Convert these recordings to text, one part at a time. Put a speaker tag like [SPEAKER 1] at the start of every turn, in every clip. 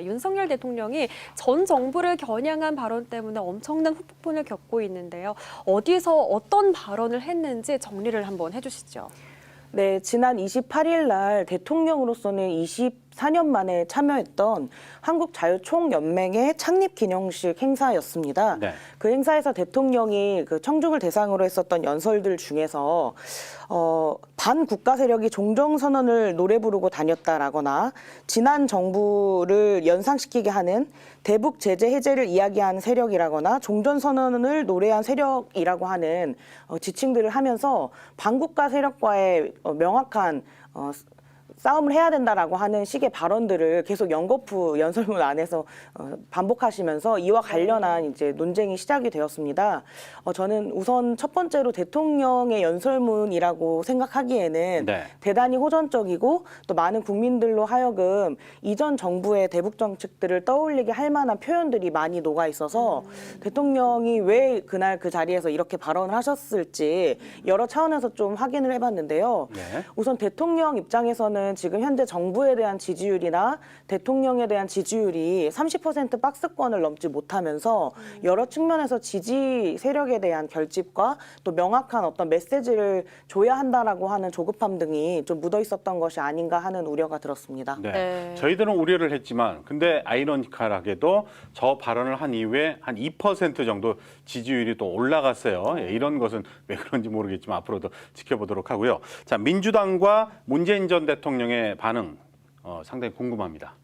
[SPEAKER 1] 윤석열 대통령이 전 정부를 겨냥한 발언 때문에 엄청난 후폭풍을 겪고 있는데요. 어디서 어떤 발언을 했는지 정리를 한번 해주시죠.
[SPEAKER 2] 네, 지난 28일 날 대통령으로서는 24년 만에 참여했던 한국자유총연맹의 창립 기념식 행사였습니다.
[SPEAKER 3] 네.
[SPEAKER 2] 그 행사에서 대통령이 그 청중을 대상으로 했었던 연설들 중에서 반국가 세력이 종정선언을 노래 부르고 다녔다라거나 지난 정부를 연상시키게 하는 대북 제재 해제를 이야기하는 세력이라거나 종전선언을 노래한 세력이라고 하는 지칭들을 하면서 반국가 세력과의 명확한 싸움을 해야 된다라고 하는 식의 발언들을 계속 연거푸 연설문 안에서 반복하시면서 이와 관련한 이제 논쟁이 시작이 되었습니다. 저는 우선 첫 번째로 대통령의 연설문이라고 생각하기에는
[SPEAKER 3] 네.
[SPEAKER 2] 대단히 호전적이고 또 많은 국민들로 하여금 이전 정부의 대북 정책들을 떠올리게 할 만한 표현들이 많이 녹아 있어서 대통령이 왜 그날 그 자리에서 이렇게 발언을 하셨을지 여러 차원에서 좀 확인을 해봤는데요.
[SPEAKER 3] 네.
[SPEAKER 2] 우선 대통령 입장에서는 지금 현재 정부에 대한 지지율이나 대통령에 대한 지지율이 30% 박스권을 넘지 못하면서 여러 측면에서 지지 세력에 대한 결집과 또 명확한 어떤 메시지를 줘야 한다라고 하는 조급함 등이 좀 묻어 있었던 것이 아닌가 하는 우려가 들었습니다.
[SPEAKER 3] 네.
[SPEAKER 1] 네.
[SPEAKER 3] 저희들은 우려를 했지만 근데 아이러니컬하게도 저 발언을 한 이후에 한 2% 정도 지지율이 또 올라갔어요. 예, 이런 것은 왜 그런지 모르겠지만 앞으로도 지켜보도록 하고요. 자, 민주당과 문재인 전 대통령의 반응 상당히 궁금합니다.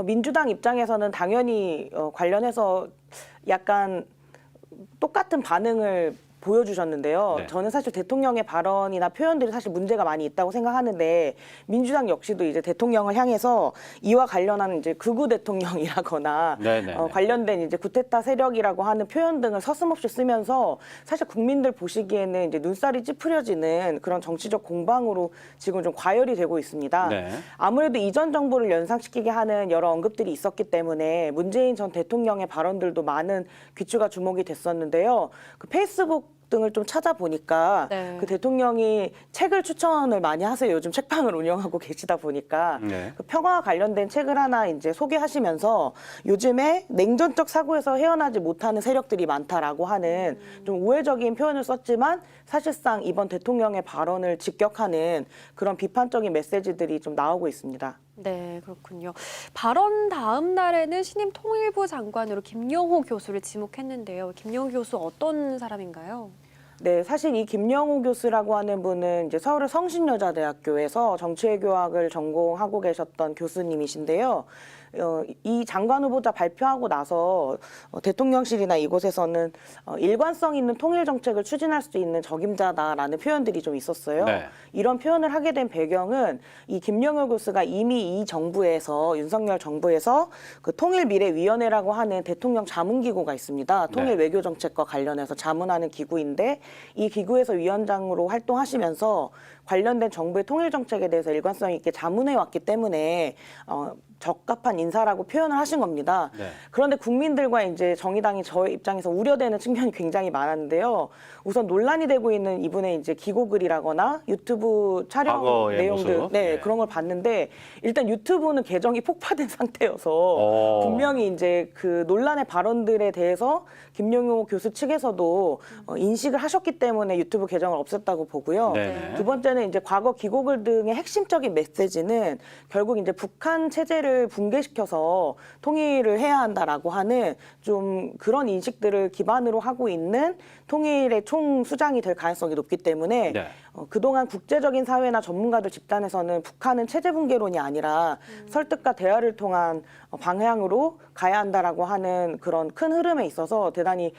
[SPEAKER 2] 민주당 입장에서는 당연히 관련해서 약간 똑같은 반응을 보여주셨는데요.
[SPEAKER 3] 네.
[SPEAKER 2] 저는 사실 대통령의 발언이나 표현들이 사실 문제가 많이 있다고 생각하는데 민주당 역시도 이제 대통령을 향해서 이와 관련한 이제 극우 대통령이라거나 관련된 이제 구테타 세력이라고 하는 표현 등을 서슴없이 쓰면서 사실 국민들 보시기에는 이제 눈살이 찌푸려지는 그런 정치적 공방으로 지금 좀 과열이 되고 있습니다.
[SPEAKER 3] 네.
[SPEAKER 2] 아무래도 이전 정부를 연상시키게 하는 여러 언급들이 있었기 때문에 문재인 전 대통령의 발언들도 많은 귀추가 주목이 됐었는데요. 그 페이스북 등을 좀 찾아보니까
[SPEAKER 1] 네.
[SPEAKER 2] 그 대통령이 책을 추천을 많이 하세요. 요즘 책방을 운영하고 계시다 보니까
[SPEAKER 3] 네.
[SPEAKER 2] 그 평화와 관련된 책을 하나 이제 소개하시면서 요즘에 냉전적 사고에서 헤어나지 못하는 세력들이 많다라고 하는 좀 우회적인 표현을 썼지만 사실상 이번 대통령의 발언을 직격하는 그런 비판적인 메시지들이 좀 나오고 있습니다.
[SPEAKER 1] 네, 그렇군요. 발언 다음 날에는 신임 통일부 장관으로 김영호 교수를 지목했는데요. 김영호 교수 어떤 사람인가요?
[SPEAKER 2] 네, 사실 이 김영호 교수라고 하는 분은 이제 서울의 성신여자대학교에서 정치외교학을 전공하고 계셨던 교수님이신데요. 이 장관 후보자 발표하고 나서 대통령실이나 이곳에서는 일관성 있는 통일 정책을 추진할 수 있는 적임자다라는 표현들이 좀 있었어요.
[SPEAKER 3] 네.
[SPEAKER 2] 이런 표현을 하게 된 배경은 이 김영호 교수가 이미 이 정부에서 윤석열 정부에서 그 통일미래위원회라고 하는 대통령 자문기구가 있습니다. 통일 외교 정책과 관련해서 자문하는 기구인데 이 기구에서 위원장으로 활동하시면서 관련된 정부의 통일 정책에 대해서 일관성 있게 자문해 왔기 때문에 적합한 인사라고 표현을 하신 겁니다.
[SPEAKER 3] 네.
[SPEAKER 2] 그런데 국민들과 이제 정의당이 저의 입장에서 우려되는 측면이 굉장히 많았는데요. 우선 논란이 되고 있는 이분의 이제 기고글이라거나 유튜브 촬영
[SPEAKER 3] 과거의
[SPEAKER 2] 내용들,
[SPEAKER 3] 모습?
[SPEAKER 2] 네,
[SPEAKER 3] 네.
[SPEAKER 2] 그런 걸 봤는데 일단 유튜브는 계정이 폭파된 상태여서 분명히 이제 그 논란의 발언들에 대해서 김영호 교수 측에서도 인식을 하셨기 때문에 유튜브 계정을 없앴다고 보고요.
[SPEAKER 3] 네.
[SPEAKER 2] 두 번째는 이제 과거 기고글 등의 핵심적인 메시지는 결국 이제 북한 체제를 붕괴시켜서 통일을 해야 한다라고 하는 좀 그런 인식들을 기반으로 하고 있는 통일의 총수장이 될 가능성이 높기 때문에
[SPEAKER 3] 네.
[SPEAKER 2] 그동안 국제적인 사회나 전문가들 집단에서는 북한은 체제 붕괴론이 아니라 설득과 대화를 통한 방향으로 가야 한다라고 하는 그런 큰 흐름에 있어서 대단히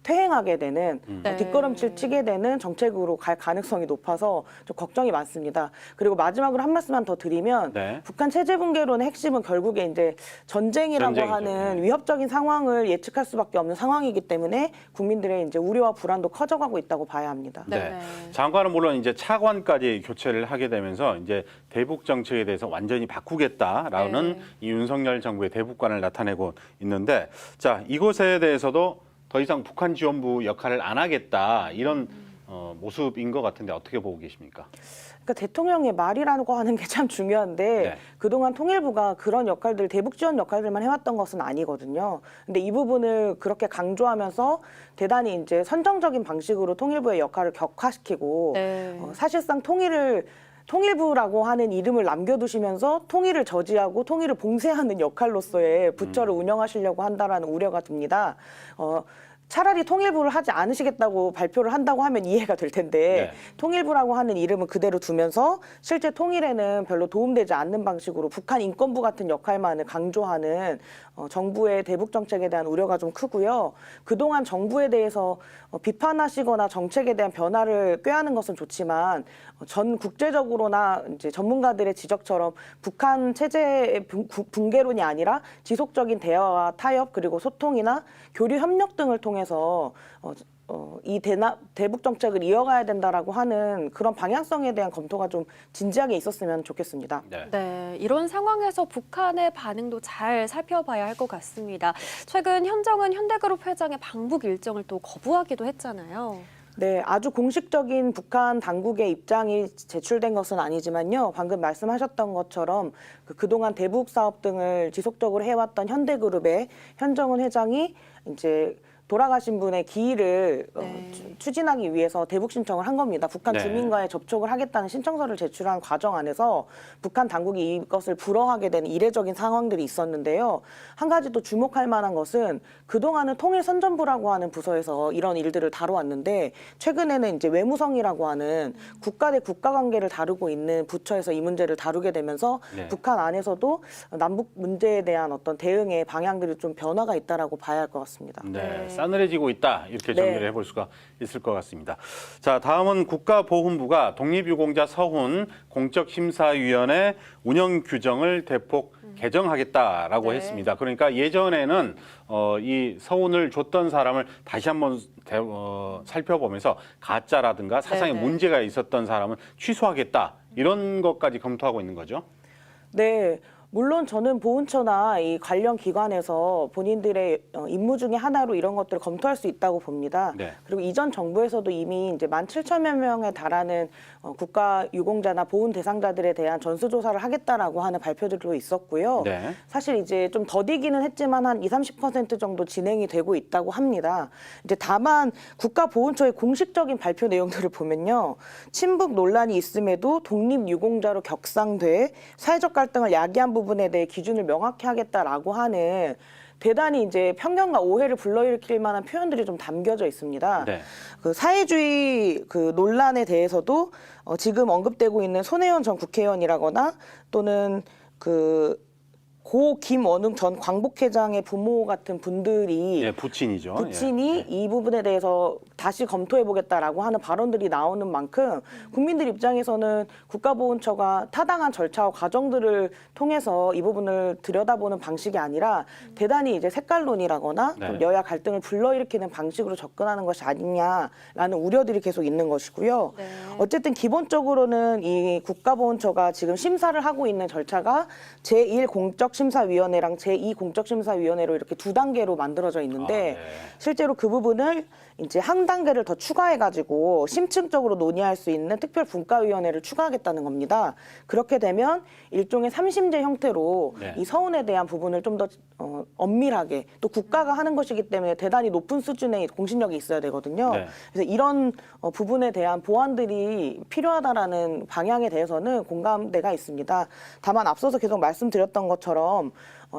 [SPEAKER 2] 퇴행하게 되는
[SPEAKER 1] 네.
[SPEAKER 2] 뒷걸음질 치게 되는 정책으로 갈 가능성이 높아서 좀 걱정이 많습니다. 그리고 마지막으로 한 말씀만 더 드리면
[SPEAKER 3] 네.
[SPEAKER 2] 북한 체제 붕괴론의 핵심은 결국에 이제 전쟁이라고
[SPEAKER 3] 전쟁이죠.
[SPEAKER 2] 하는
[SPEAKER 3] 네.
[SPEAKER 2] 위협적인 상황을 예측할 수밖에 없는 상황이기 때문에 국민들의 이제 우려와 불안도 커져가고 있다고 봐야 합니다.
[SPEAKER 3] 네. 장관은 물론 이제 차관까지 교체를 하게 되면서 이제 대북 정책에 대해서 완전히 바꾸겠다라는 이 윤석열 정부의 대북관을 나타내고 있는데, 자, 이곳에 대해서도 더 이상 북한 지원부 역할을 안 하겠다 이런 모습인 것 같은데 어떻게 보고 계십니까?
[SPEAKER 2] 그러니까 대통령의 말이라고 하는 게 참 중요한데
[SPEAKER 3] 네.
[SPEAKER 2] 그동안 통일부가 그런 역할들, 대북 지원 역할들만 해왔던 것은 아니거든요. 근데 이 부분을 그렇게 강조하면서 대단히 이제 선정적인 방식으로 통일부의 역할을 격화시키고
[SPEAKER 1] 네.
[SPEAKER 2] 사실상 통일부라고 하는 이름을 남겨두시면서 통일을 저지하고 통일을 봉쇄하는 역할로서의 부처를 운영하시려고 한다라는 우려가 듭니다. 차라리 통일부를 하지 않으시겠다고 발표를 한다고 하면 이해가 될 텐데
[SPEAKER 3] 네.
[SPEAKER 2] 통일부라고 하는 이름은 그대로 두면서 실제 통일에는 별로 도움되지 않는 방식으로 북한 인권부 같은 역할만을 강조하는 정부의 대북 정책에 대한 우려가 좀 크고요. 그동안 정부에 대해서 비판하시거나 정책에 대한 변화를 꾀하는 것은 좋지만 전 국제적으로나 이제 전문가들의 지적처럼 북한 체제의 붕괴론이 아니라 지속적인 대화와 타협 그리고 소통이나 교류 협력 등을 통해서 이 대북 정책을 이어가야 된다라고 하는 그런 방향성에 대한 검토가 좀 진지하게 있었으면 좋겠습니다.
[SPEAKER 3] 네.
[SPEAKER 1] 네, 이런 상황에서 북한의 반응도 잘 살펴봐야 할 것 같습니다. 최근 현정은 현대그룹 회장의 방북 일정을 또 거부하기도 했잖아요.
[SPEAKER 2] 네, 아주 공식적인 북한 당국의 입장이 제출된 것은 아니지만요. 방금 말씀하셨던 것처럼 그동안 대북 사업 등을 지속적으로 해왔던 현대그룹의 현정은 회장이 이제 돌아가신 분의 기일을
[SPEAKER 1] 네.
[SPEAKER 2] 추진하기 위해서 대북 신청을 한 겁니다. 북한
[SPEAKER 3] 네.
[SPEAKER 2] 주민과의 접촉을 하겠다는 신청서를 제출한 과정 안에서 북한 당국이 이것을 불허하게 되는 이례적인 상황들이 있었는데요. 한 가지 또 주목할 만한 것은 그동안은 통일선전부라고 하는 부서에서 이런 일들을 다뤄왔는데 최근에는 이제 외무성이라고 하는 국가 대 국가 관계를 다루고 있는 부처에서 이 문제를 다루게 되면서
[SPEAKER 3] 네.
[SPEAKER 2] 북한 안에서도 남북 문제에 대한 어떤 대응의 방향들이 좀 변화가 있다라고 봐야 할 것 같습니다.
[SPEAKER 3] 네, 싸늘해지고 있다 이렇게 정리를
[SPEAKER 2] 네.
[SPEAKER 3] 해볼 수가 있을 것 같습니다. 자, 다음은 국가보훈부가 독립유공자 서훈 공적심사위원회 운영 규정을 대폭 개정하겠다라고
[SPEAKER 1] 네.
[SPEAKER 3] 했습니다. 그러니까 예전에는 이 서훈을 줬던 사람을 다시 한번 살펴보면서 가짜라든가 사상에
[SPEAKER 1] 네네.
[SPEAKER 3] 문제가 있었던 사람은 취소하겠다 이런 것까지 검토하고 있는 거죠.
[SPEAKER 2] 네. 물론 저는 보훈처나 이 관련 기관에서 본인들의 임무 중에 하나로 이런 것들을 검토할 수 있다고 봅니다.
[SPEAKER 3] 네.
[SPEAKER 2] 그리고 이전 정부에서도 이미 이제 17,000여 명에 달하는 국가 유공자나 보훈 대상자들에 대한 전수조사를 하겠다라고 하는 발표들도 있었고요.
[SPEAKER 3] 네.
[SPEAKER 2] 사실 이제 좀 더디기는 했지만 한 20-30% 정도 진행이 되고 있다고 합니다. 이제 다만 국가보훈처의 공식적인 발표 내용들을 보면요. 친북 논란이 있음에도 독립유공자로 격상돼 사회적 갈등을 야기한 부분에 대해 기준을 명확히 하겠다라고 하는 대단히 이제 편견과 오해를 불러일으킬 만한 표현들이 좀 담겨져 있습니다.
[SPEAKER 3] 네.
[SPEAKER 2] 그 사회주의 그 논란에 대해서도 지금 언급되고 있는 손혜원 전 국회의원이라거나 또는 고 김원웅 전 광복회장의 부모 같은 분들이
[SPEAKER 3] 예, 부친이죠.
[SPEAKER 2] 부친이
[SPEAKER 3] 예.
[SPEAKER 2] 이 부분에 대해서 다시 검토해보겠다라고 하는 발언들이 나오는 만큼 국민들 입장에서는 국가보훈처가 타당한 절차와 과정들을 통해서 이 부분을 들여다보는 방식이 아니라 대단히 이제 색깔론이라거나
[SPEAKER 3] 네.
[SPEAKER 2] 여야 갈등을 불러일으키는 방식으로 접근하는 것이 아니냐라는 우려들이 계속 있는 것이고요.
[SPEAKER 1] 네.
[SPEAKER 2] 어쨌든 기본적으로는 이 국가보훈처가 지금 심사를 하고 있는 절차가 제1공적심사위원회랑 제2공적심사위원회로 이렇게 두 단계로 만들어져 있는데
[SPEAKER 3] 네.
[SPEAKER 2] 실제로 그 부분을 이제 한 단계를 더 추가해가지고 심층적으로 논의할 수 있는 특별분과위원회를 추가하겠다는 겁니다. 그렇게 되면 일종의 3심제 형태로
[SPEAKER 3] 네.
[SPEAKER 2] 이 서훈에 대한 부분을 좀 더 엄밀하게 또 국가가 하는 것이기 때문에 대단히 높은 수준의 공신력이 있어야 되거든요.
[SPEAKER 3] 네.
[SPEAKER 2] 그래서 이런 부분에 대한 보완들이 필요하다라는 방향에 대해서는 공감대가 있습니다. 다만 앞서서 계속 말씀드렸던 것처럼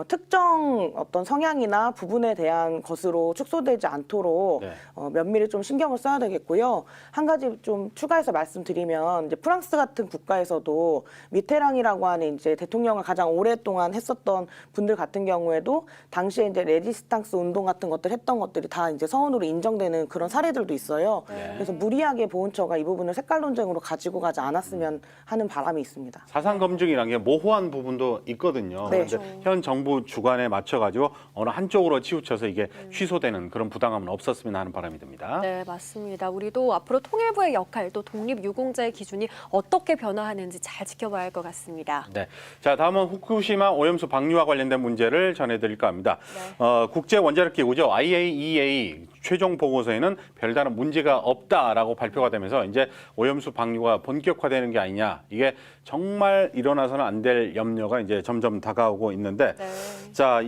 [SPEAKER 2] 특정 어떤 성향이나 부분에 대한 것으로 축소되지 않도록
[SPEAKER 3] 네.
[SPEAKER 2] 면밀히 좀 신경을 써야 되겠고요. 한 가지 좀 추가해서 말씀드리면 이제 프랑스 같은 국가에서도 미테랑이라고 하는 이제 대통령을 가장 오랫동안 했었던 분들 같은 경우에도 당시에 이제 레지스탕스 운동 같은 것들 했던 것들이 다 이제 서훈으로 인정되는 그런 사례들도 있어요.
[SPEAKER 1] 네.
[SPEAKER 2] 그래서 무리하게 보훈처가 이 부분을 색깔 논쟁으로 가지고 가지 않았으면 하는 바람이 있습니다.
[SPEAKER 3] 사상 검증이라는 게 모호한 부분도 있거든요.
[SPEAKER 2] 네.
[SPEAKER 3] 그런데 현 정부 주관에 맞춰가지고 어느 한쪽으로 치우쳐서 이게 취소되는 그런 부당함은 없었으면 하는 바람이 듭니다.
[SPEAKER 1] 네, 맞습니다. 우리도 앞으로 통일부의 역할 또 독립유공자의 기준이 어떻게 변화하는지 잘 지켜봐야 할 것 같습니다.
[SPEAKER 3] 네. 자, 다음은 후쿠시마 오염수 방류와 관련된 문제를 전해드릴까 합니다.
[SPEAKER 1] 네.
[SPEAKER 3] 국제 원자력 기구죠. IAEA 최종 보고서에는 별다른 문제가 없다라고 발표가 되면서 이제 오염수 방류가 본격화되는 게 아니냐. 이게 정말 일어나서는 안 될 염려가 이제 점점 다가오고 있는데
[SPEAKER 1] 네.
[SPEAKER 3] 자,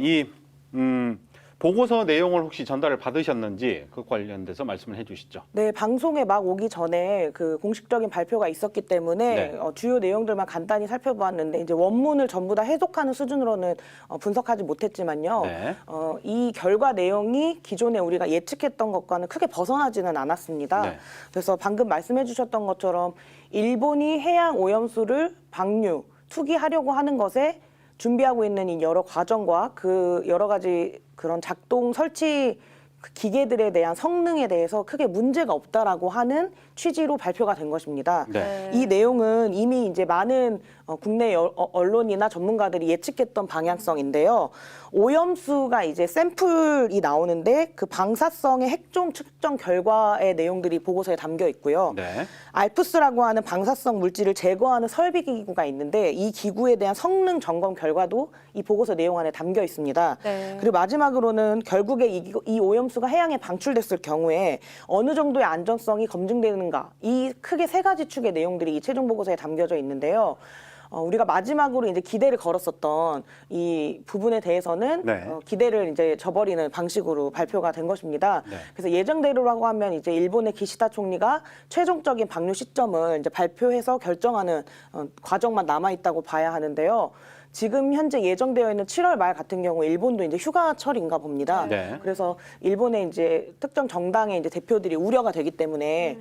[SPEAKER 3] 보고서 내용을 혹시 전달을 받으셨는지 그 관련돼서 말씀을 해주시죠.
[SPEAKER 2] 네, 방송에 막 오기 전에 그 공식적인 발표가 있었기 때문에
[SPEAKER 3] 네.
[SPEAKER 2] 주요 내용들만 간단히 살펴보았는데 이제 원문을 전부 다 해석하는 수준으로는 분석하지 못했지만요.
[SPEAKER 3] 네.
[SPEAKER 2] 이 결과 내용이 기존에 우리가 예측했던 것과는 크게 벗어나지는 않았습니다.
[SPEAKER 3] 네.
[SPEAKER 2] 그래서 방금 말씀해 주셨던 것처럼 일본이 해양 오염수를 방류, 투기하려고 하는 것에 준비하고 있는 이 여러 과정과 그 여러 가지 그런 작동 설치 기계들에 대한 성능에 대해서 크게 문제가 없다라고 하는 취지로 발표가 된 것입니다.
[SPEAKER 3] 네.
[SPEAKER 2] 이 내용은 이미 이제 많은 국내 언론이나 전문가들이 예측했던 방향성인데요. 오염수가 이제 샘플이 나오는데 그 방사성의 핵종 측정 결과의 내용들이 보고서에 담겨 있고요.
[SPEAKER 3] 네.
[SPEAKER 2] 알프스라고 하는 방사성 물질을 제거하는 설비 기구가 있는데 이 기구에 대한 성능 점검 결과도 이 보고서 내용 안에 담겨 있습니다.
[SPEAKER 1] 네.
[SPEAKER 2] 그리고 마지막으로는 결국에 이 오염수가 해양에 방출됐을 경우에 어느 정도의 안전성이 검증되는가, 이 크게 세 가지 축의 내용들이 이 최종 보고서에 담겨져 있는데요. 우리가 마지막으로 이제 기대를 걸었었던 이 부분에 대해서는
[SPEAKER 3] 네.
[SPEAKER 2] 기대를 이제 저버리는 방식으로 발표가 된 것입니다.
[SPEAKER 3] 네.
[SPEAKER 2] 그래서 예정대로라고 하면 이제 일본의 기시다 총리가 최종적인 방류 시점을 이제 발표해서 결정하는 과정만 남아 있다고 봐야 하는데요. 지금 현재 예정되어 있는 7월 말 같은 경우 일본도 이제 휴가철인가 봅니다.
[SPEAKER 3] 네.
[SPEAKER 2] 그래서 일본의 이제 특정 정당의 이제 대표들이 우려가 되기 때문에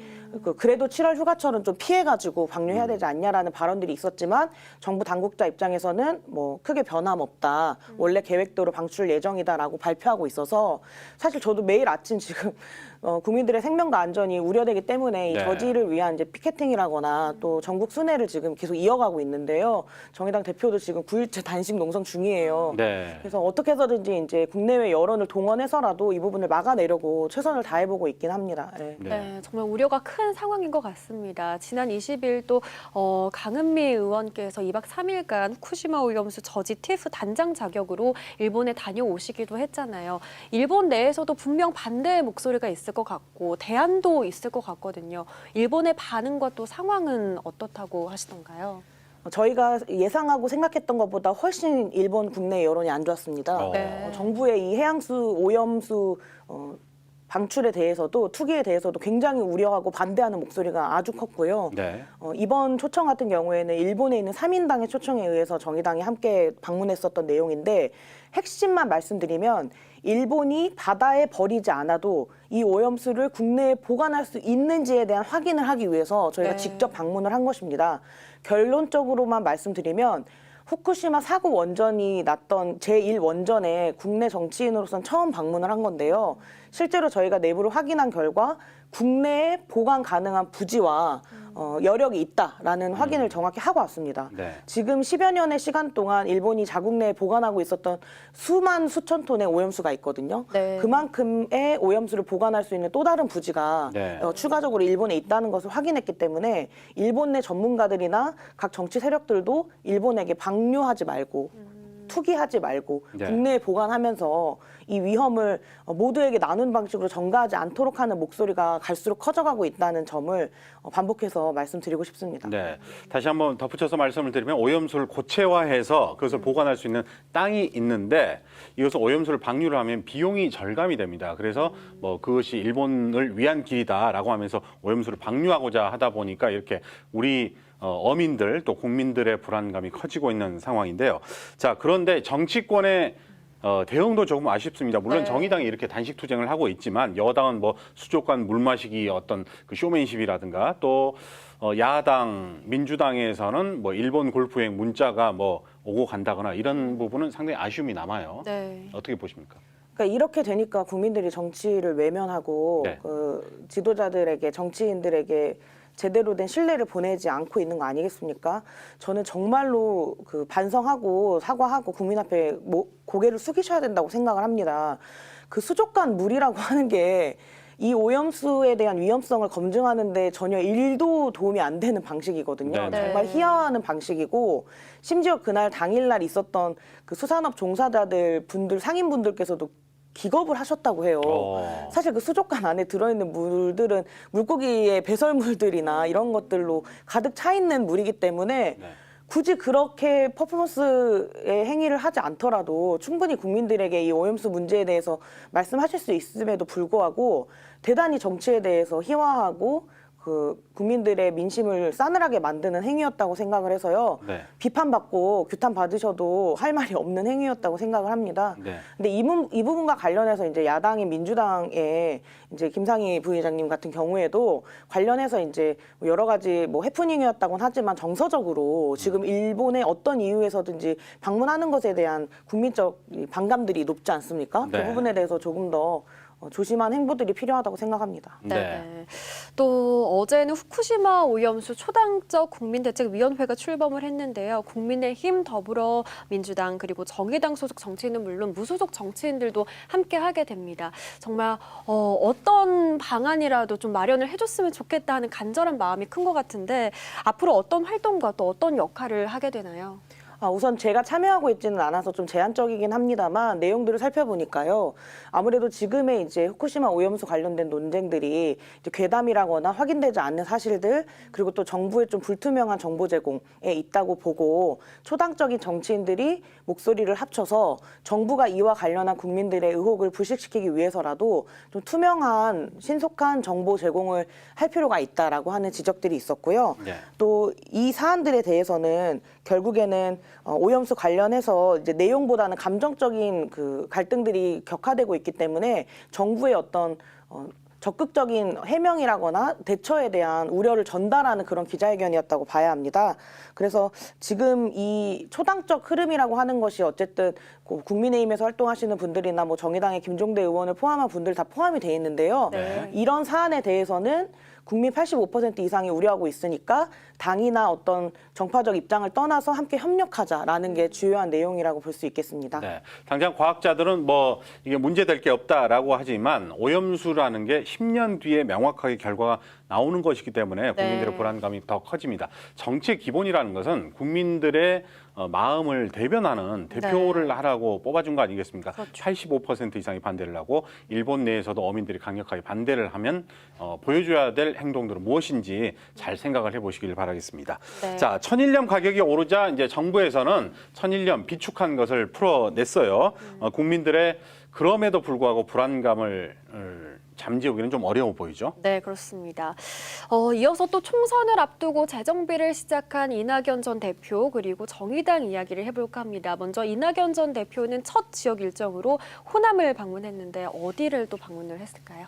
[SPEAKER 2] 그래도 7월 휴가철은 좀 피해가지고 방류해야 되지 않냐라는 발언들이 있었지만 정부 당국자 입장에서는 뭐 크게 변함없다. 원래 계획대로 방출 예정이다라고 발표하고 있어서 사실 저도 매일 아침 지금 국민들의 생명과 안전이 우려되기 때문에 이
[SPEAKER 3] 네.
[SPEAKER 2] 저지를 위한 이제 피켓팅이라거나 또 전국 순회를 지금 계속 이어가고 있는데요. 정의당 대표도 지금 9일째 단식 농성 중이에요.
[SPEAKER 3] 네.
[SPEAKER 2] 그래서 어떻게 해서든지 이제 국내외 여론을 동원해서라도 이 부분을 막아내려고 최선을 다해보고 있긴 합니다. 네.
[SPEAKER 1] 네, 정말 우려가 큰 상황인 것 같습니다. 지난 20일 또 강은미 의원께서 2박 3일간 후쿠시마 오염수 저지 TF 단장 자격으로 일본에 다녀오시기도 했잖아요. 일본 내에서도 분명 반대의 목소리가 있을 것 같고 대안도 있을 것 같거든요. 일본의 반응과 또 상황은 어떻다고 하시던가요?
[SPEAKER 2] 저희가 예상하고 생각했던 것보다 훨씬 일본 국내 여론이 안 좋았습니다.
[SPEAKER 1] 네.
[SPEAKER 2] 정부의 이 해양수 오염수 방출에 대해서도 투기에 대해서도 굉장히 우려하고 반대하는 목소리가 아주 컸고요.
[SPEAKER 3] 네.
[SPEAKER 2] 이번 초청 같은 경우에는 일본에 있는 3인당의 초청에 의해서 정의당이 함께 방문했었던 내용인데 핵심만 말씀드리면 일본이 바다에 버리지 않아도 이 오염수를 국내에 보관할 수 있는지에 대한 확인을 하기 위해서 저희가
[SPEAKER 1] 네.
[SPEAKER 2] 직접 방문을 한 것입니다. 결론적으로만 말씀드리면 후쿠시마 사고 원전이 났던 제1원전에 국내 정치인으로서는 처음 방문을 한 건데요. 실제로 저희가 내부를 확인한 결과 국내에 보관 가능한 부지와 여력이 있다라는 확인을 정확히 하고 왔습니다.
[SPEAKER 3] 네.
[SPEAKER 2] 지금 10여 년의 시간 동안 일본이 자국 내에 보관하고 있었던 수천 톤의 오염수가 있거든요.
[SPEAKER 1] 네.
[SPEAKER 2] 그만큼의 오염수를 보관할 수 있는 또 다른 부지가
[SPEAKER 3] 네.
[SPEAKER 2] 추가적으로 일본에 있다는 것을 확인했기 때문에 일본 내 전문가들이나 각 정치 세력들도 일본에게 방류하지 말고 투기하지 말고
[SPEAKER 3] 네.
[SPEAKER 2] 국내에 보관하면서 이 위험을 모두에게 나눈 방식으로 전가하지 않도록 하는 목소리가 갈수록 커져가고 있다는 점을 반복해서 말씀드리고 싶습니다.
[SPEAKER 3] 네. 다시 한번 덧붙여서 말씀을 드리면 오염수를 고체화해서 그것을 보관할 수 있는 땅이 있는데 이것을 오염수를 방류를 하면 비용이 절감이 됩니다. 그래서 뭐 그것이 일본을 위한 길이다라고 하면서 오염수를 방류하고자 하다 보니까 이렇게 우리 어민들 또 국민들의 불안감이 커지고 있는 상황인데요. 자, 그런데 정치권의 대응도 조금 아쉽습니다. 물론
[SPEAKER 1] 네.
[SPEAKER 3] 정의당이 이렇게 단식 투쟁을 하고 있지만 여당은 뭐 수족관 물 마시기 어떤 그 쇼맨십이라든가 또 야당 민주당에서는 뭐 일본 골프행 문자가 뭐 오고 간다거나 이런 부분은 상당히 아쉬움이 남아요.
[SPEAKER 1] 네.
[SPEAKER 3] 어떻게 보십니까?
[SPEAKER 2] 그러니까 이렇게 되니까 국민들이 정치를 외면하고
[SPEAKER 3] 네.
[SPEAKER 2] 그 지도자들에게 정치인들에게 제대로 된 신뢰를 보내지 않고 있는 거 아니겠습니까? 저는 정말로 그 반성하고 사과하고 국민 앞에 고개를 숙이셔야 된다고 생각을 합니다. 그 수족관 물이라고 하는 게 이 오염수에 대한 위험성을 검증하는데 전혀 1도 도움이 안 되는 방식이거든요.
[SPEAKER 3] 네.
[SPEAKER 2] 정말 희화화하는 방식이고 심지어 그날 당일날 있었던 그 수산업 종사자들 분들 상인분들께서도 기겁을 하셨다고 해요. 사실 그 수족관 안에 들어있는 물들은 물고기의 배설물들이나 이런 것들로 가득 차 있는 물이기 때문에
[SPEAKER 3] 네.
[SPEAKER 2] 굳이 그렇게 퍼포먼스의 행위를 하지 않더라도 충분히 국민들에게 이 오염수 문제에 대해서 말씀하실 수 있음에도 불구하고 대단히 정치에 대해서 희화하고 그 국민들의 민심을 싸늘하게 만드는 행위였다고 생각을 해서요.
[SPEAKER 3] 네.
[SPEAKER 2] 비판받고 규탄 받으셔도 할 말이 없는 행위였다고 생각을 합니다.
[SPEAKER 3] 네.
[SPEAKER 2] 근데 이 부분과 관련해서 이제 야당인 민주당의 이제 김상희 부회장님 같은 경우에도 관련해서 이제 여러 가지 뭐 해프닝이었다고는 하지만 정서적으로 지금 일본의 어떤 이유에서든지 방문하는 것에 대한 국민적 반감들이 높지 않습니까?
[SPEAKER 3] 네.
[SPEAKER 2] 그 부분에 대해서 조금 더 조심한 행보들이 필요하다고 생각합니다.
[SPEAKER 1] 네. 또 어제는 후쿠시마 오염수 초당적 국민대책위원회가 출범을 했는데요. 국민의힘, 더불어민주당 그리고 정의당 소속 정치인은 물론 무소속 정치인들도 함께 하게 됩니다. 정말 어떤 방안이라도 좀 마련을 해줬으면 좋겠다 하는 간절한 마음이 큰 것 같은데 앞으로 어떤 활동과 또 어떤 역할을 하게 되나요?
[SPEAKER 2] 우선 제가 참여하고 있지는 않아서 좀 제한적이긴 합니다만 내용들을 살펴보니까요. 아무래도 지금의 이제 후쿠시마 오염수 관련된 논쟁들이 이제 괴담이라거나 확인되지 않는 사실들 그리고 또 정부의 좀 불투명한 정보 제공에 있다고 보고 초당적인 정치인들이 목소리를 합쳐서 정부가 이와 관련한 국민들의 의혹을 불식시키기 위해서라도 좀 투명한 신속한 정보 제공을 할 필요가 있다라고 하는 지적들이 있었고요.
[SPEAKER 3] 네.
[SPEAKER 2] 또 이 사안들에 대해서는 결국에는 오염수 관련해서 이제 내용보다는 감정적인 그 갈등들이 격화되고 있기 때문에 정부의 어떤 적극적인 해명이라거나 대처에 대한 우려를 전달하는 그런 기자회견이었다고 봐야 합니다. 그래서 지금 이 초당적 흐름이라고 하는 것이 어쨌든 국민의힘에서 활동하시는 분들이나 뭐 정의당의 김종대 의원을 포함한 분들 다 포함이 돼 있는데요.
[SPEAKER 1] 네.
[SPEAKER 2] 이런 사안에 대해서는 국민 85% 이상이 우려하고 있으니까 당이나 어떤 정파적 입장을 떠나서 함께 협력하자라는 게 주요한 내용이라고 볼 수 있겠습니다.
[SPEAKER 3] 네. 당장 과학자들은 뭐 이게 문제될 게 없다라고 하지만 오염수라는 게 10년 뒤에 명확하게 결과가 나오는 것이기 때문에 국민들의
[SPEAKER 1] 네.
[SPEAKER 3] 불안감이 더 커집니다. 정치의 기본이라는 것은 국민들의 마음을 대변하는 대표를 하라고 뽑아준 거 아니겠습니까?
[SPEAKER 1] 그렇죠.
[SPEAKER 3] 85% 이상이 반대를 하고 일본 내에서도 어민들이 강력하게 반대를 하면 보여줘야 될 행동들은 무엇인지 잘 생각을 해보시길 바라겠습니다.
[SPEAKER 1] 네.
[SPEAKER 3] 자, 천일염 가격이 오르자 이제 정부에서는 천일염 비축한 것을 풀어냈어요. 국민들의 그럼에도 불구하고 불안감을 잠재우기는 좀 어려워 보이죠.
[SPEAKER 1] 네, 그렇습니다. 이어서 또 총선을 앞두고 재정비를 시작한 이낙연 전 대표 그리고 정의당 이야기를 해볼까 합니다. 먼저 이낙연 전 대표는 첫 지역 일정으로 호남을 방문했는데 어디를 또 방문을 했을까요?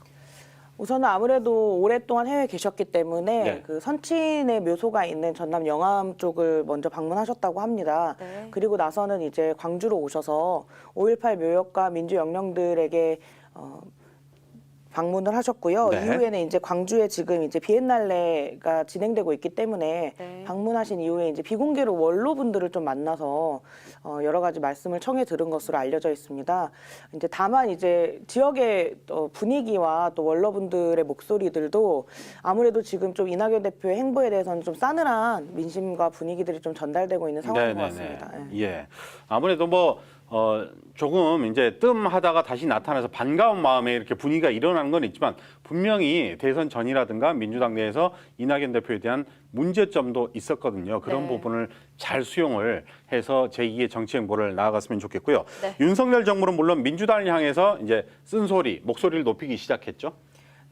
[SPEAKER 2] 우선은 아무래도 오랫동안 해외에 계셨기 때문에
[SPEAKER 3] 네.
[SPEAKER 2] 그 선친의 묘소가 있는 전남 영암 쪽을 먼저 방문하셨다고 합니다.
[SPEAKER 1] 네.
[SPEAKER 2] 그리고 나서는 이제 광주로 오셔서 5.18 묘역과 민주 영령들에게 방문을 하셨고요.
[SPEAKER 3] 네.
[SPEAKER 2] 이후에는 이제 광주에 지금 이제 비엔날레가 진행되고 있기 때문에
[SPEAKER 1] 네.
[SPEAKER 2] 방문하신 이후에 이제 비공개로 원로분들을 좀 만나서 여러 가지 말씀을 청해 들은 것으로 알려져 있습니다. 이제 다만 이제 지역의 분위기와 또 원로분들의 목소리들도 아무래도 지금 좀 이낙연 대표의 행보에 대해서는 좀 싸늘한 민심과 분위기들이 좀 전달되고 있는 상황인 것 같습니다. 예.
[SPEAKER 3] 예. 아무래도 뭐 조금 이제 뜸하다가 다시 나타나서 반가운 마음에 이렇게 분위기가 일어나는 건 있지만 분명히 대선 전이라든가 민주당 내에서 이낙연 대표에 대한 문제점도 있었거든요. 그런
[SPEAKER 1] 네.
[SPEAKER 3] 부분을 잘 수용을 해서 제2의 정치 행보를 나아갔으면 좋겠고요.
[SPEAKER 1] 네.
[SPEAKER 3] 윤석열 정부는 물론 민주당을 향해서 이제 쓴소리, 목소리를 높이기 시작했죠.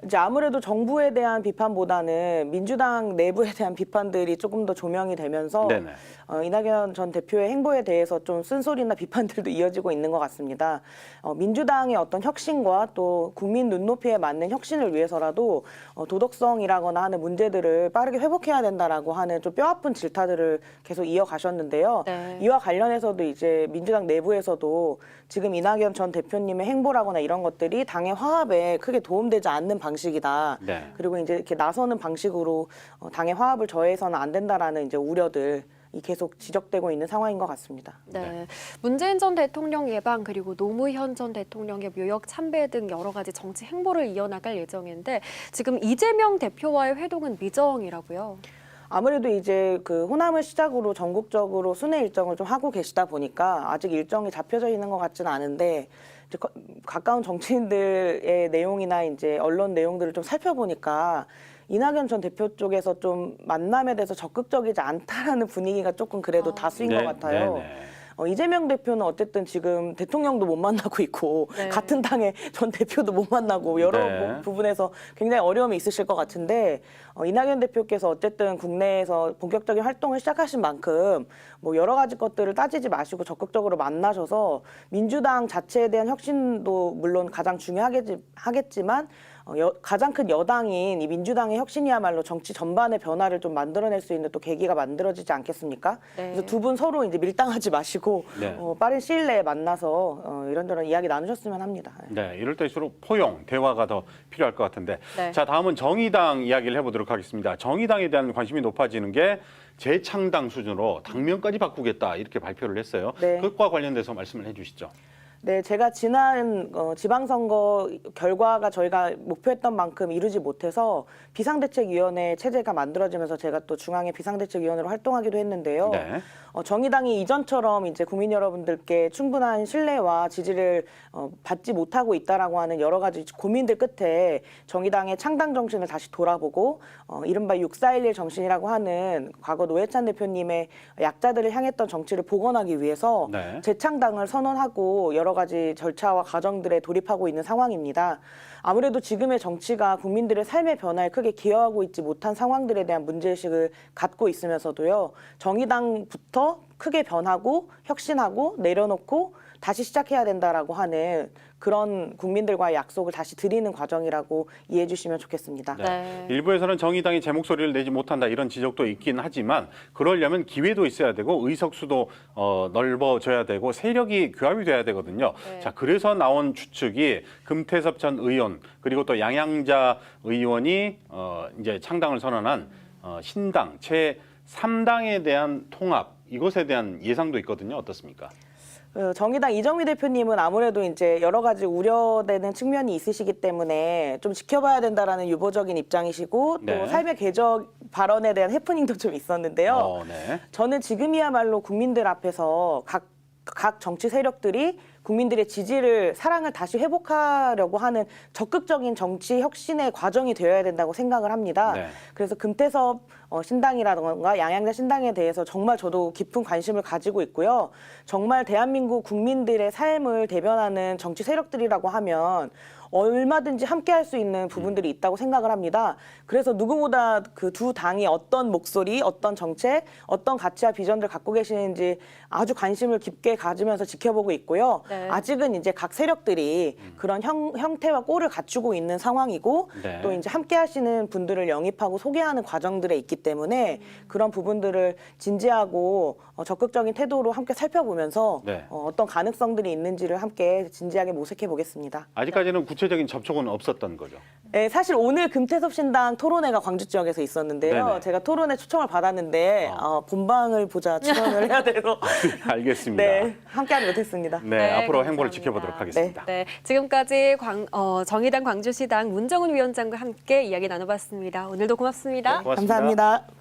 [SPEAKER 2] 이제 아무래도 정부에 대한 비판보다는 민주당 내부에 대한 비판들이 조금 더 조명이 되면서
[SPEAKER 3] 네네.
[SPEAKER 2] 이낙연 전 대표의 행보에 대해서 좀 쓴소리나 비판들도 이어지고 있는 것 같습니다. 민주당의 어떤 혁신과 또 국민 눈높이에 맞는 혁신을 위해서라도 도덕성이라거나 하는 문제들을 빠르게 회복해야 된다라고 하는 좀 뼈아픈 질타들을 계속 이어가셨는데요.
[SPEAKER 1] 네.
[SPEAKER 2] 이와 관련해서도 이제 민주당 내부에서도 지금 이낙연 전 대표님의 행보라거나 이런 것들이 당의 화합에 크게 도움되지 않는 방식이다.
[SPEAKER 3] 네.
[SPEAKER 2] 그리고 이제 이렇게 나서는 방식으로 당의 화합을 저해서는 안 된다라는 이제 우려들이 계속 지적되고 있는 상황인 것 같습니다.
[SPEAKER 1] 네. 문재인 전 대통령 예방 그리고 노무현 전 대통령의 묘역 참배 등 여러 가지 정치 행보를 이어나갈 예정인데 지금 이재명 대표와의 회동은 미정이라고요.
[SPEAKER 2] 아무래도 이제 그 호남을 시작으로 전국적으로 순회 일정을 좀 하고 계시다 보니까 아직 일정이 잡혀져 있는 것 같지는 않은데 이제 가까운 정치인들의 내용이나 이제 언론 내용들을 좀 살펴보니까 이낙연 전 대표 쪽에서 좀 만남에 대해서 적극적이지 않다라는 분위기가 조금 그래도 다수인 것 같아요. 이재명 대표는 어쨌든 지금 대통령도 못 만나고 있고
[SPEAKER 1] 네.
[SPEAKER 2] 같은 당의 전 대표도 못 만나고 여러
[SPEAKER 3] 네.
[SPEAKER 2] 부분에서 굉장히 어려움이 있으실 것 같은데 이낙연 대표께서 어쨌든 국내에서 본격적인 활동을 시작하신 만큼 뭐 여러 가지 것들을 따지지 마시고 적극적으로 만나셔서 민주당 자체에 대한 혁신도 물론 가장 중요하겠지만 가장 큰 여당인 이 민주당의 혁신이야말로 정치 전반의 변화를 좀 만들어낼 수 있는 또 계기가 만들어지지 않겠습니까?
[SPEAKER 1] 네.
[SPEAKER 2] 그래서 두 분 서로 이제 밀당하지 마시고
[SPEAKER 3] 네.
[SPEAKER 2] 빠른 시일 내에 만나서 이런저런 이야기 나누셨으면 합니다.
[SPEAKER 3] 네, 이럴 때일수록 포용, 대화가 더 필요할 것 같은데.
[SPEAKER 1] 네.
[SPEAKER 3] 자, 다음은 정의당 이야기를 해보도록 하겠습니다. 정의당에 대한 관심이 높아지는 게 재창당 수준으로 당명까지 바꾸겠다 이렇게 발표를 했어요.
[SPEAKER 2] 네.
[SPEAKER 3] 그것과 관련돼서 말씀을 해주시죠.
[SPEAKER 2] 네, 제가 지난 지방선거 결과가 저희가 목표했던 만큼 이루지 못해서 비상대책위원회 체제가 만들어지면서 제가 또 중앙의 비상대책위원회로 활동하기도 했는데요.
[SPEAKER 3] 네.
[SPEAKER 2] 정의당이 이전처럼 이제 국민 여러분들께 충분한 신뢰와 지지를 받지 못하고 있다라고 하는 여러 가지 고민들 끝에 정의당의 창당 정신을 다시 돌아보고 이른바 6411 정신이라고 하는 과거 노회찬 대표님의 약자들을 향했던 정치를 복원하기 위해서
[SPEAKER 3] 네.
[SPEAKER 2] 재창당을 선언하고 여러 가지 절차와 과정들에 돌입하고 있는 상황입니다. 아무래도 지금의 정치가 국민들의 삶의 변화에 크게 기여하고 있지 못한 상황들에 대한 문제의식을 갖고 있으면서도요. 정의당부터 크게 변하고 혁신하고 내려놓고 다시 시작해야 된다라고 하는 그런 국민들과의 약속을 다시 드리는 과정이라고 이해해 주시면 좋겠습니다.
[SPEAKER 1] 네.
[SPEAKER 3] 일부에서는 정의당이 제 목소리를 내지 못한다 이런 지적도 있긴 하지만 그러려면 기회도 있어야 되고 의석수도 넓어져야 되고 세력이 규합이 돼야 되거든요.
[SPEAKER 1] 네.
[SPEAKER 3] 자, 그래서 나온 추측이 금태섭 전 의원 그리고 또 양양자 의원이 이제 창당을 선언한 신당 제3당에 대한 통합 이것에 대한 예상도 있거든요. 어떻습니까?
[SPEAKER 2] 정의당 이정미 대표님은 아무래도 이제 여러 가지 우려되는 측면이 있으시기 때문에 좀 지켜봐야 된다라는 유보적인 입장이시고
[SPEAKER 3] 네.
[SPEAKER 2] 또 삶의 궤적 발언에 대한 해프닝도 좀 있었는데요.
[SPEAKER 3] 네.
[SPEAKER 2] 저는 지금이야말로 국민들 앞에서 각 정치 세력들이 국민들의 지지를 사랑을 다시 회복하려고 하는 적극적인 정치 혁신의 과정이 되어야 된다고 생각을 합니다.
[SPEAKER 3] 네.
[SPEAKER 2] 그래서 금태섭 신당이라든가 양양자 신당에 대해서 정말 저도 깊은 관심을 가지고 있고요. 정말 대한민국 국민들의 삶을 대변하는 정치 세력들이라고 하면 얼마든지 함께 할 수 있는 부분들이 있다고 생각을 합니다. 그래서 누구보다 그 두 당이 어떤 목소리, 어떤 정책, 어떤 가치와 비전들 갖고 계시는지 아주 관심을 깊게 가지면서 지켜보고 있고요.
[SPEAKER 1] 네.
[SPEAKER 2] 아직은 이제 각 세력들이 그런 형태와 꼴을 갖추고 있는 상황이고
[SPEAKER 3] 네.
[SPEAKER 2] 또 이제 함께 하시는 분들을 영입하고 소개하는 과정들에 있기 때문에 그런 부분들을 진지하고 적극적인 태도로 함께 살펴보면서
[SPEAKER 3] 네.
[SPEAKER 2] 어떤 가능성들이 있는지를 함께 진지하게 모색해 보겠습니다.
[SPEAKER 3] 아직까지는 구체적인 접촉은 없었던 거죠.
[SPEAKER 2] 네, 사실 오늘 금태섭 신당 토론회가 광주 지역에서 있었는데요.
[SPEAKER 3] 네네.
[SPEAKER 2] 제가 토론회 초청을 받았는데 본방을 보자 출연을 해야 돼서
[SPEAKER 3] 알겠습니다.
[SPEAKER 2] 네, 함께하지 못했습니다.
[SPEAKER 3] 네,
[SPEAKER 1] 네,
[SPEAKER 3] 앞으로 행보를
[SPEAKER 1] 감사합니다.
[SPEAKER 3] 지켜보도록 하겠습니다.
[SPEAKER 1] 네, 지금까지 정의당 광주시당 문정훈 위원장과 함께 이야기 나눠봤습니다. 오늘도 고맙습니다.
[SPEAKER 3] 고맙습니다.
[SPEAKER 2] 감사합니다.